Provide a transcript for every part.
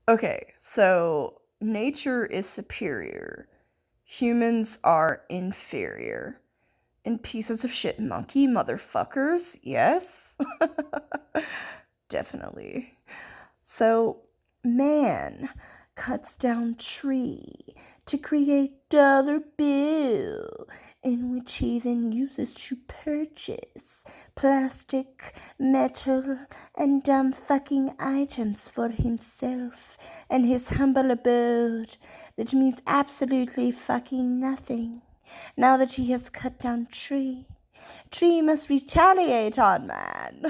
Okay, so nature is superior. Humans are inferior. And pieces of shit monkey motherfuckers, yes? Definitely. So, man cuts down tree to create dollar bill, in which he then uses to purchase plastic, metal, and dumb fucking items for himself and his humble abode that means absolutely fucking nothing. Now that he has cut down tree, tree must retaliate on man.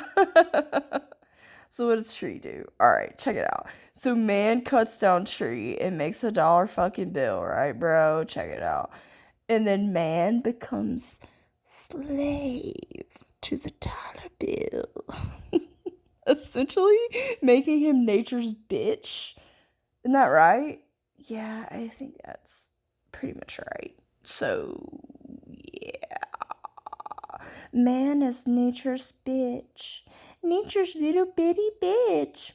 So what does tree do? Alright, check it out. So man cuts down tree and makes a dollar fucking bill, right, bro? Check it out. And then man becomes slave to the dollar bill. Essentially making him nature's bitch. Isn't that right? Yeah, I think that's pretty much right. So, yeah. Man is nature's bitch. Nature's little bitty bitch.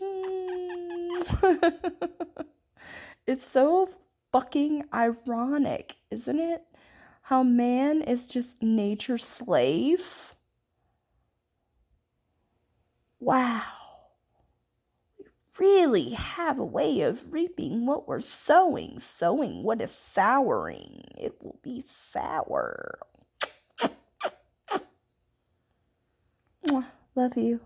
It's so fucking ironic, isn't it? How man is just nature's slave. Wow. Really have a way of reaping what we're sowing. Sowing what is souring. It will be sour. Love you.